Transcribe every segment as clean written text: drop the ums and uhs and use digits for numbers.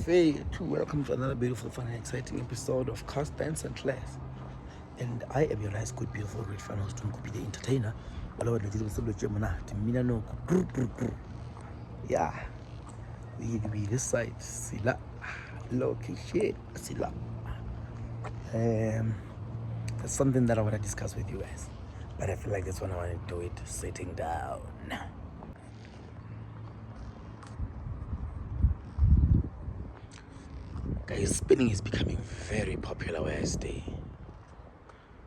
Hey, to welcome to another beautiful, fun, and exciting episode of Cast Dance and Class. And I am your nice, good, beautiful, great fan host, Nkupi the entertainer. Yeah, we this side, Sila, Loki shit, Sila. That's something that I want to discuss with you guys, but I feel like this one I want to do it sitting down. Guys, spinning is becoming very popular where I stay.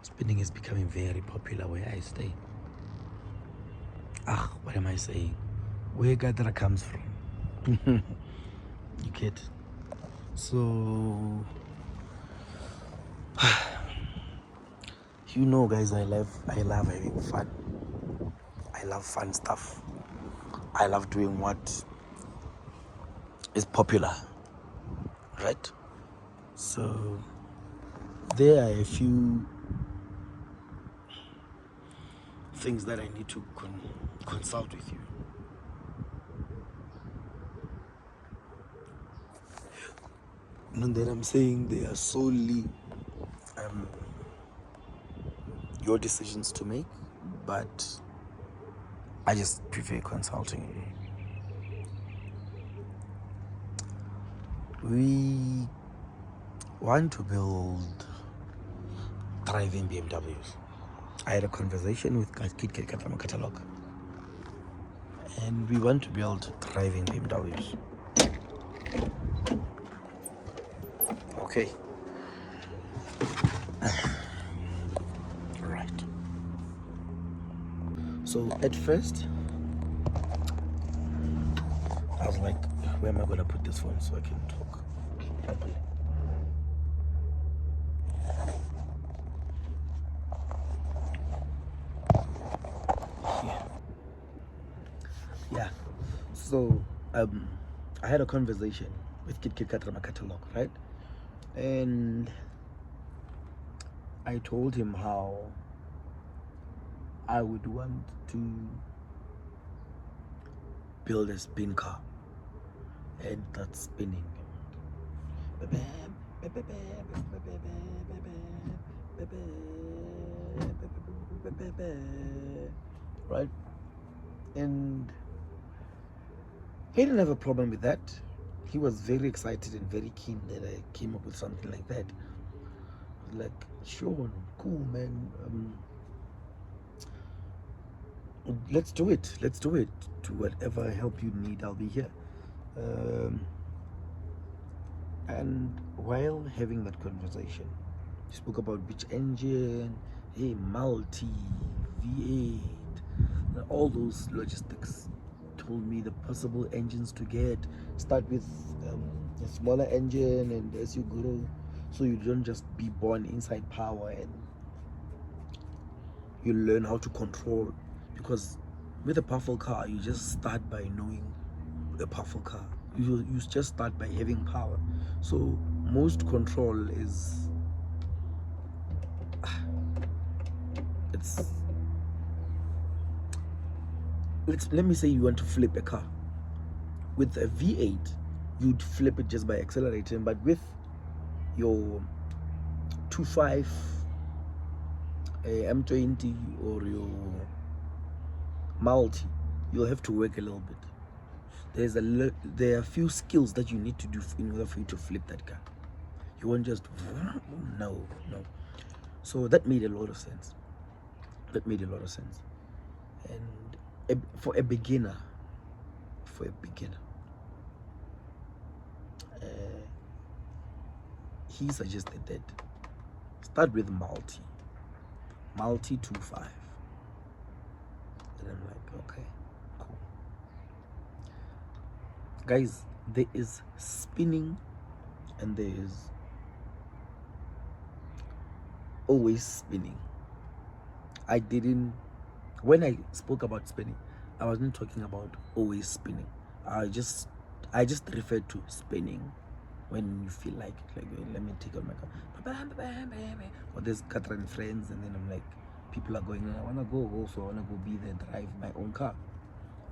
Spinning is becoming very popular where I stay. What am I saying? Where Katra comes from. You get. So, you know, guys, I love having fun. I love fun stuff. I love doing what is popular, right? So, there are a few things that I need to consult with you. Not that I'm saying they are solely your decisions to make, but I just prefer consulting you. We want to build thriving BMWs. I had a conversation with Katra catalog, and we want to build thriving BMWs. Okay. Right. So at first, I was like, where am I going to put this phone so I can talk properly? Yeah. So I had a conversation with Katra catalog, right? And I told him how I would want to build a spin car, and that's spinning. Right? And he didn't have a problem with that. He was very excited and very keen that I came up with something like that. I was like, sure, cool, man. Let's do it. Let's do it. To whatever help you need, I'll be here. And while having that conversation, he spoke about which engine, hey, multi, V8, all those logistics. Told me the possible engines to get. Start with a smaller engine, and as you grow, so you don't just be born inside power, and you learn how to control. Because with a powerful car, you just start by knowing a powerful car. You just start by having power. So most control is let me say you want to flip a car. With a V8, you'd flip it just by accelerating, but with your 2.5 M20 or your multi, you'll have to work a little bit. There are a few skills that you need to do in order for you to flip that car. You won't just no. So that made a lot of sense. And for a beginner, he suggested that start with multi 2.5. And I'm like, okay, cool. Guys, there is spinning and there is always spinning. When I spoke about spinning, I wasn't talking about always spinning. I just referred to spinning when you feel like it. Like, let me take out my car. Or there's Katra and friends, and then I'm like, people are going, I want to go also. I want to go be there, drive my own car.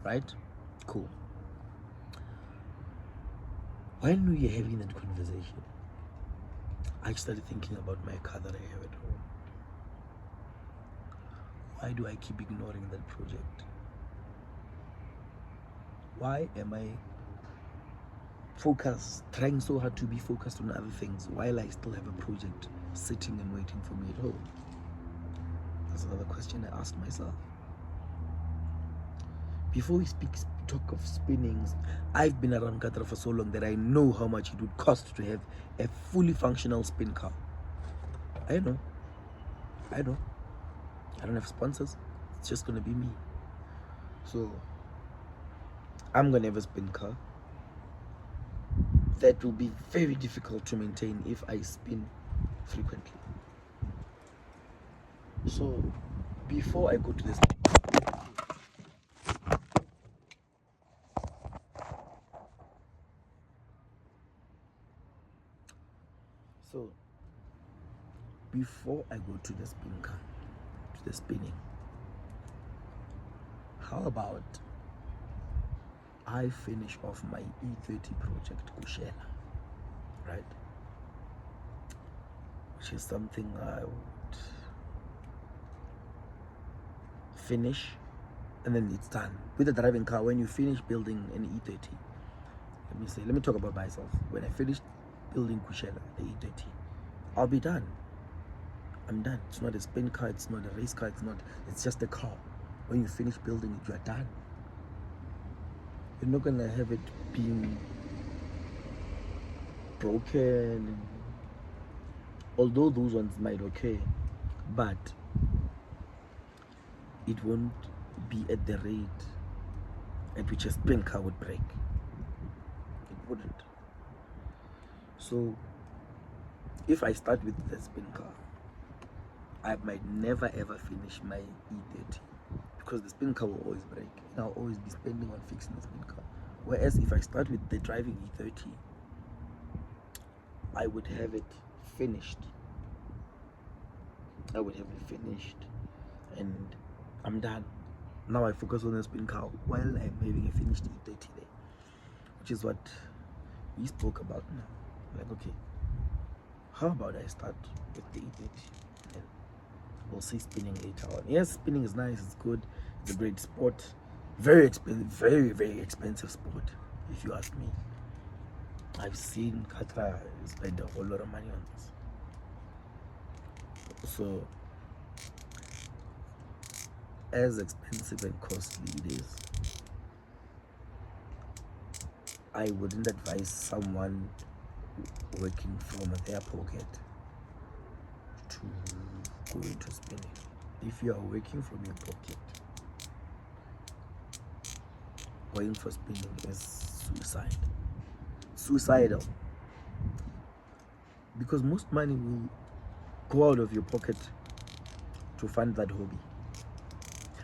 Right? Cool. When we were having that conversation, I started thinking about my car that I have at home. Why do I keep ignoring that project? Why am I trying so hard to be focused on other things while I still have a project sitting and waiting for me at home? That's another question I asked myself. Before we talk of spinnings, I've been around Katra for so long that I know how much it would cost to have a fully functional spin car. I know. I don't have sponsors. It's just gonna be me. So I'm gonna have a spin car that will be very difficult to maintain if I spin frequently. So before I go to this, before I go to the spin car, to the spinning, how about I finish off my E30 project Kushela, right? Which is something I would finish, and then it's done. With a driving car, when you finish building an E30, let me talk about myself. When I finish building Kushela, the E30, I'll be done. I'm done. It's not a spin car, it's not a race car, it's just a car. When you finish building it, you're done. You're not gonna have it being broken, although those ones might occur, but it won't be at the rate at which a spin car would break. It wouldn't. So if I start with the spin car, I might never ever finish my E30 because the spin car will always break and I'll always be spending on fixing the spin car. Whereas if I start with the driving E30, I would have it finished. And I'm done. Now I focus on the spin car while I'm having a finished E30 there, which is what we spoke about now. Like, okay, how about I start with the E30 and we'll see spinning later on. Yes, spinning is nice, it's good, it's a great sport. Very expensive, very, very expensive sport, if you ask me. I've seen Katra spend a whole lot of money on this. So, as expensive and costly it is, I wouldn't advise someone working from their pocket to go into spinning. If you are working from your pocket, going for spinning is suicidal, because most money will go out of your pocket to fund that hobby.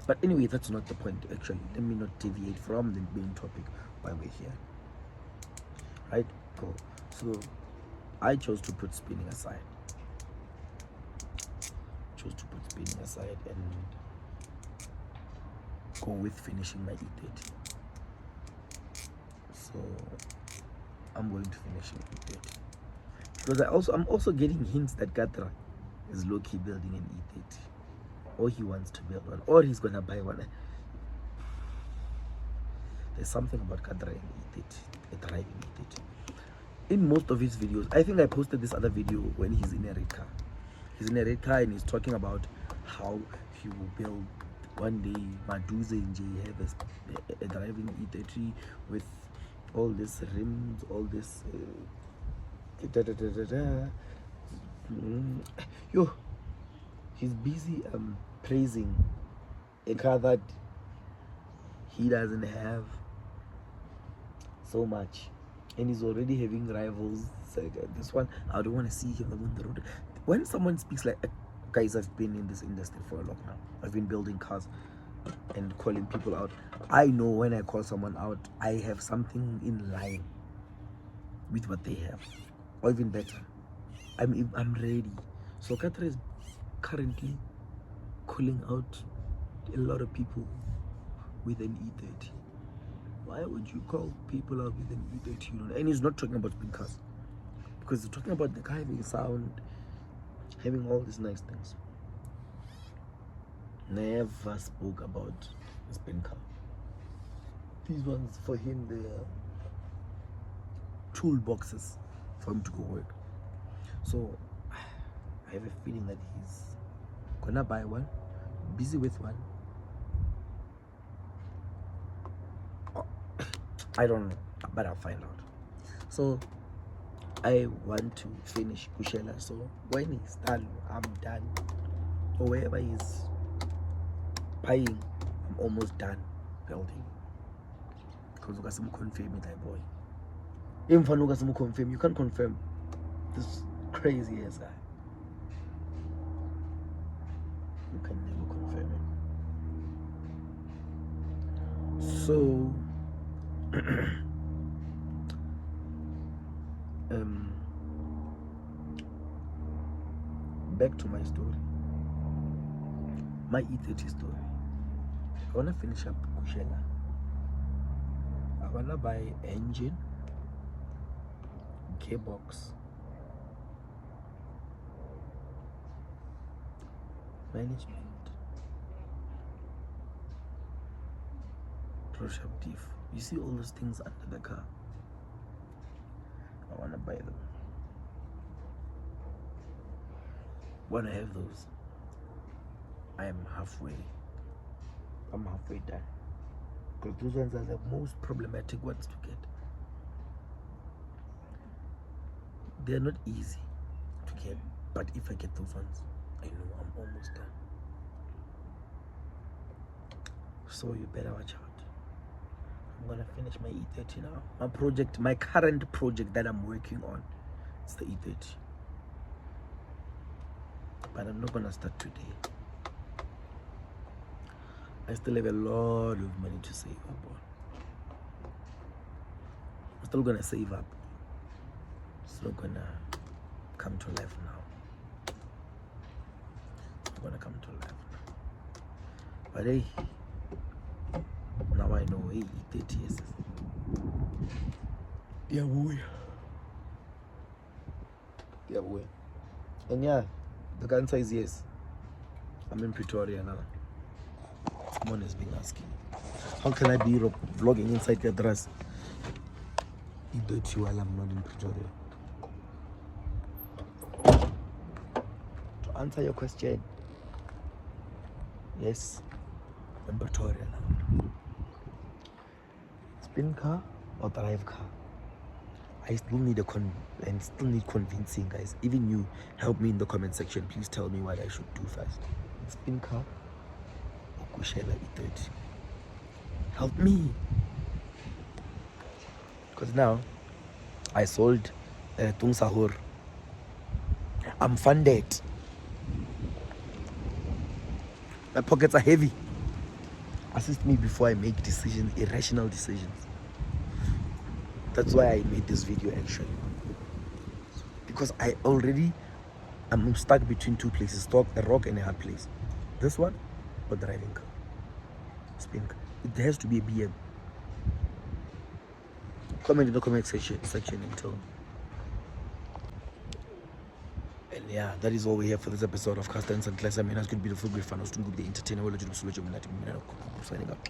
But anyway, that's not the point. Actually, let me not deviate from the main topic while we're here, right? Cool. So I chose to put spinning aside, and go with finishing my E30. So I'm going to finish it because I'm also getting hints that Katra is low-key building an E30, or he wants to build one, or he's gonna buy one. There's something about Katra in E30, a driving E30. In most of his videos, I think I posted this other video when he's in a red car. He's in a red car and he's talking about how he will build one day Maduze and J have a driving E30 with all this rims, all this Yo, he's busy praising a car that he doesn't have so much, and he's already having rivals. This one, I don't want to see him on the road. When someone speaks like, guys, I've been in this industry for a long now. I've been building cars and calling people out. I know when I call someone out, I have something in line with what they have, or even better. I'm ready. So Katra is currently calling out a lot of people with an E30. Why would you call people out with an E30? And he's not talking about spin cars, because he's talking about the car having sound, having all these nice things. Never spoke about the spin car. These ones for him, they're toolboxes for him to go work. So I have a feeling that he's gonna buy one, busy with one. I don't know, but I'll find out. So I want to finish Kushela, so when he's done, I'm done. Or wherever he's buying, I'm almost done building. Because you got some confirm it, boy. Even if you got some confirm, you can't confirm this crazy ass guy. You can never confirm it. So back to my story, my E30 story. I wanna finish up Kushela. I wanna buy engine, gearbox, management, pressure diff. You see all those things under the car. I wanna buy them. When I have those, I am halfway. I'm halfway done. Because those ones are the most problematic ones to get. They're not easy to get, but if I get those ones, I know I'm almost done. So you better watch out. I'm gonna finish my E30 now. My project, my current project that I'm working on, is the E30. But I'm not gonna start today. I still have a lot of money to save up on. I'm still gonna save up. It's not gonna come to life now. It's not gonna come to life now. But hey, now I know, hey, E30 years. Yeah, boy. Yeah, boy. And yeah, the answer is yes. I'm in Pretoria now. Someone has been asking, how can I be vlogging inside the address? E30 while I'm not in Pretoria. To answer your question, yes, I'm in Pretoria now. Spin car or drive car? I still need still need convincing, guys. Even you, help me in the comment section. Please tell me what I should do first. Spin car or Kushela E30? Help me. Because now I sold Tung Sahur. I'm funded. My pockets are heavy. Assist me before I make decisions, irrational decisions. That's why I made this video actually. Because I'm stuck between two places, a rock and a hard place. This one or driving car? Spin car. It has to be a BM. Comment in the comment section and tell me. And yeah, that is all we have for this episode of Katra and Class. I mean, it's good, beautiful, great fun. I was doing good, the entertainer. Signing up.